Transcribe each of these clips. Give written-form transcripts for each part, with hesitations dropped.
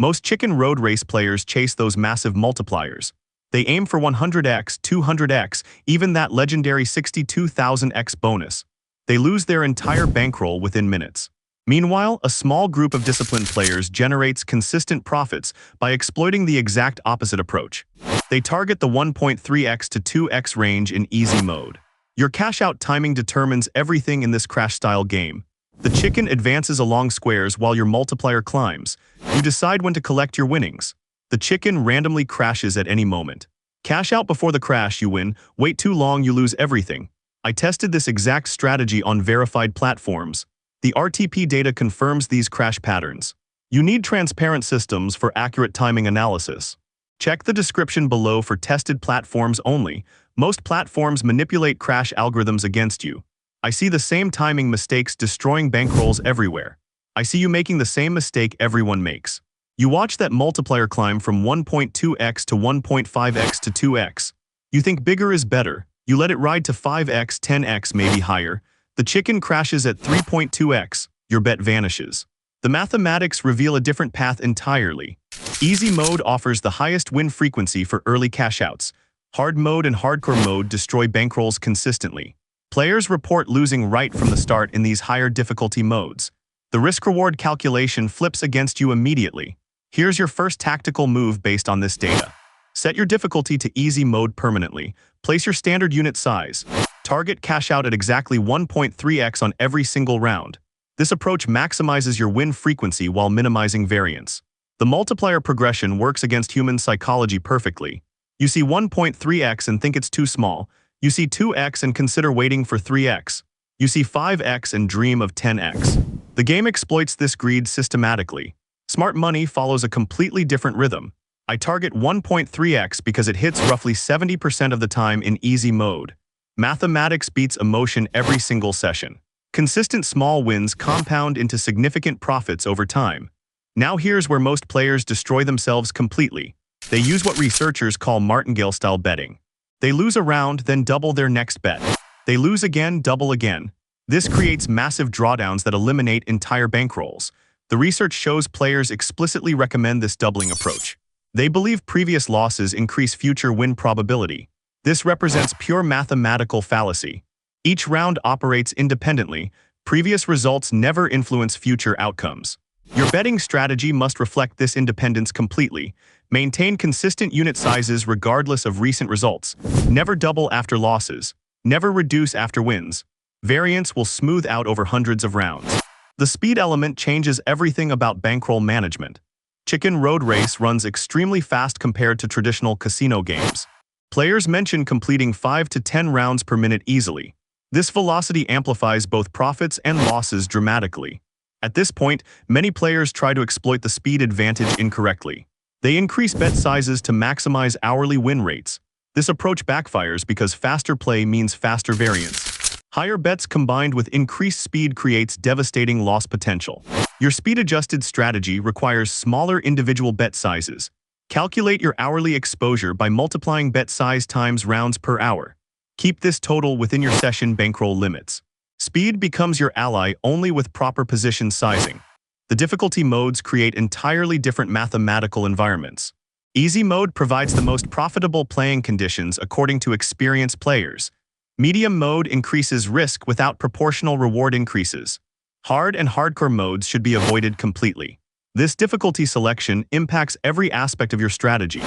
Most chicken road race players chase those massive multipliers. They aim for 100x, 200x, even that legendary 62,000x bonus. They lose their entire bankroll within minutes. Meanwhile, a small group of disciplined players generates consistent profits by exploiting the exact opposite approach. They target the 1.3x to 2x range in easy mode. Your cash-out timing determines everything in this crash-style game. The chicken advances along squares while your multiplier climbs. You decide when to collect your winnings. The chicken randomly crashes at any moment. Cash out before the crash, you win. Wait too long, you lose everything. I tested this exact strategy on verified platforms. The RTP data confirms these crash patterns. You need transparent systems for accurate timing analysis. Check the description below for tested platforms only. Most platforms manipulate crash algorithms against you. I see the same timing mistakes destroying bankrolls everywhere. I see you making the same mistake everyone makes. You watch that multiplier climb from 1.2x to 1.5x to 2x. You think bigger is better. You let it ride to 5x, 10x, maybe higher. The chicken crashes at 3.2x. Your bet vanishes. The mathematics reveal a different path entirely. Easy mode offers the highest win frequency for early cash-outs. Hard mode and hardcore mode destroy bankrolls consistently. Players report losing right from the start in these higher difficulty modes. The risk-reward calculation flips against you immediately. Here's your first tactical move based on this data. Set your difficulty to easy mode permanently. Place your standard unit size. Target cash out at exactly 1.3x on every single round. This approach maximizes your win frequency while minimizing variance. The multiplier progression works against human psychology perfectly. You see 1.3x and think it's too small. You see 2x and consider waiting for 3x. You see 5x and dream of 10x. The game exploits this greed systematically. Smart money follows a completely different rhythm. I target 1.3x because it hits roughly 70% of the time in easy mode. Mathematics beats emotion every single session. Consistent small wins compound into significant profits over time. Now here's where most players destroy themselves completely. They use what researchers call martingale-style betting. They lose a round, then double their next bet. They lose again, double again. This creates massive drawdowns that eliminate entire bankrolls. The research shows players explicitly recommend this doubling approach. They believe previous losses increase future win probability. This represents pure mathematical fallacy. Each round operates independently. Previous results never influence future outcomes. Your betting strategy must reflect this independence completely. Maintain consistent unit sizes regardless of recent results. Never double after losses. Never reduce after wins. Variance will smooth out over hundreds of rounds. The speed element changes everything about bankroll management. Chicken Road Race runs extremely fast compared to traditional casino games. Players mention completing 5 to 10 rounds per minute easily. This velocity amplifies both profits and losses dramatically. At this point, many players try to exploit the speed advantage incorrectly. They increase bet sizes to maximize hourly win rates. This approach backfires because faster play means faster variance. Higher bets combined with increased speed creates devastating loss potential. Your speed-adjusted strategy requires smaller individual bet sizes. Calculate your hourly exposure by multiplying bet size times rounds per hour. Keep this total within your session bankroll limits. Speed becomes your ally only with proper position sizing. The difficulty modes create entirely different mathematical environments. Easy mode provides the most profitable playing conditions according to experienced players. Medium mode increases risk without proportional reward increases. Hard and hardcore modes should be avoided completely. This difficulty selection impacts every aspect of your strategy.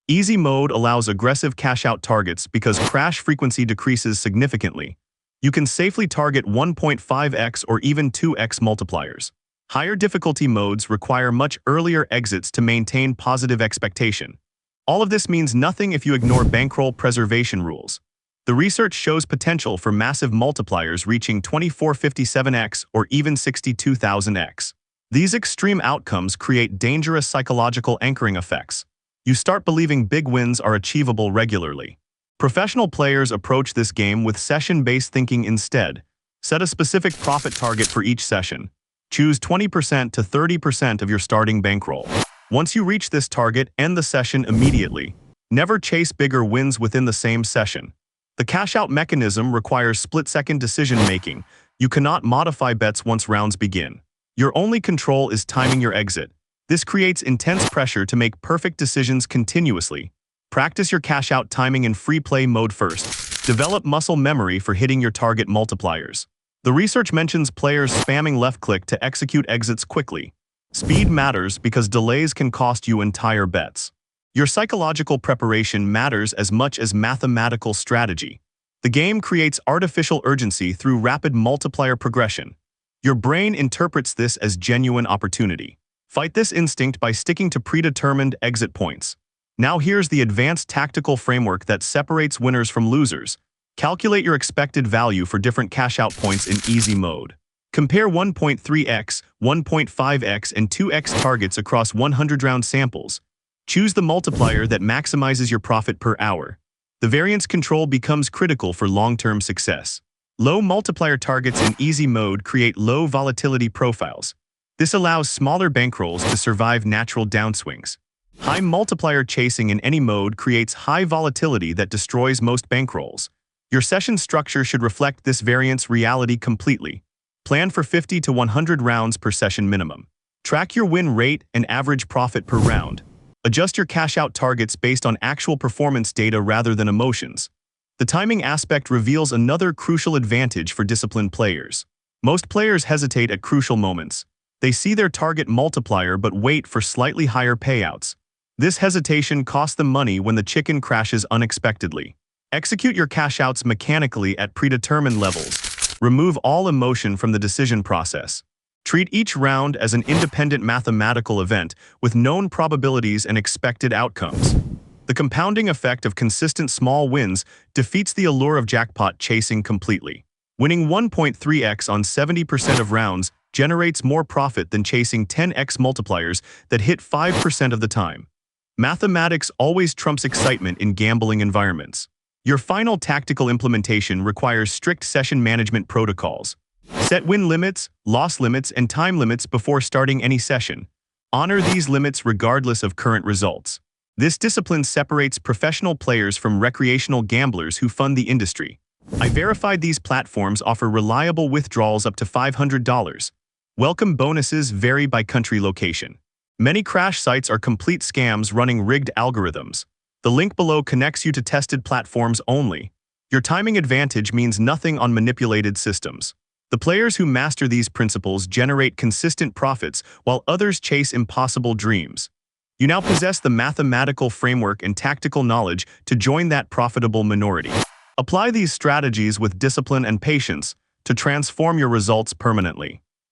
Easy mode allows aggressive cash-out targets because crash frequency decreases significantly. You can safely target 1.5x or even 2x multipliers. Higher difficulty modes require much earlier exits to maintain positive expectation. All of this means nothing if you ignore bankroll preservation rules. The research shows potential for massive multipliers reaching 2457x or even 62,000x. These extreme outcomes create dangerous psychological anchoring effects. You start believing big wins are achievable regularly. Professional players approach this game with session-based thinking instead. Set a specific profit target for each session. Choose 20% to 30% of your starting bankroll. Once you reach this target, end the session immediately. Never chase bigger wins within the same session. The cash-out mechanism requires split-second decision-making. You cannot modify bets once rounds begin. Your only control is timing your exit. This creates intense pressure to make perfect decisions continuously. Practice your cash-out timing in free play mode first. Develop muscle memory for hitting your target multipliers. The research mentions players spamming left-click to execute exits quickly. Speed matters because delays can cost you entire bets. Your psychological preparation matters as much as mathematical strategy. The game creates artificial urgency through rapid multiplier progression. Your brain interprets this as genuine opportunity. Fight this instinct by sticking to predetermined exit points. Now here's the advanced tactical framework that separates winners from losers. Calculate your expected value for different cash-out points in easy mode. Compare 1.3x, 1.5x, and 2x targets across 100-round samples. Choose the multiplier that maximizes your profit per hour. The variance control becomes critical for long-term success. Low multiplier targets in easy mode create low volatility profiles. This allows smaller bankrolls to survive natural downswings. High multiplier chasing in any mode creates high volatility that destroys most bankrolls. Your session structure should reflect this variance reality completely. Plan for 50 to 100 rounds per session minimum. Track your win rate and average profit per round. Adjust your cash-out targets based on actual performance data rather than emotions. The timing aspect reveals another crucial advantage for disciplined players. Most players hesitate at crucial moments. They see their target multiplier but wait for slightly higher payouts. This hesitation costs them money when the chicken crashes unexpectedly. Execute your cash-outs mechanically at predetermined levels. Remove all emotion from the decision process. Treat each round as an independent mathematical event with known probabilities and expected outcomes. The compounding effect of consistent small wins defeats the allure of jackpot chasing completely. Winning 1.3x on 70% of rounds generates more profit than chasing 10x multipliers that hit 5% of the time. Mathematics always trumps excitement in gambling environments. Your final tactical implementation requires strict session management protocols. Set win limits, loss limits, and time limits before starting any session. Honor these limits regardless of current results. This discipline separates professional players from recreational gamblers who fund the industry. I verified these platforms offer reliable withdrawals up to $500. Welcome bonuses vary by country location. Many crash sites are complete scams running rigged algorithms. The link below connects you to tested platforms only. Your timing advantage means nothing on manipulated systems. The players who master these principles generate consistent profits while others chase impossible dreams. You now possess the mathematical framework and tactical knowledge to join that profitable minority. Apply these strategies with discipline and patience to transform your results permanently.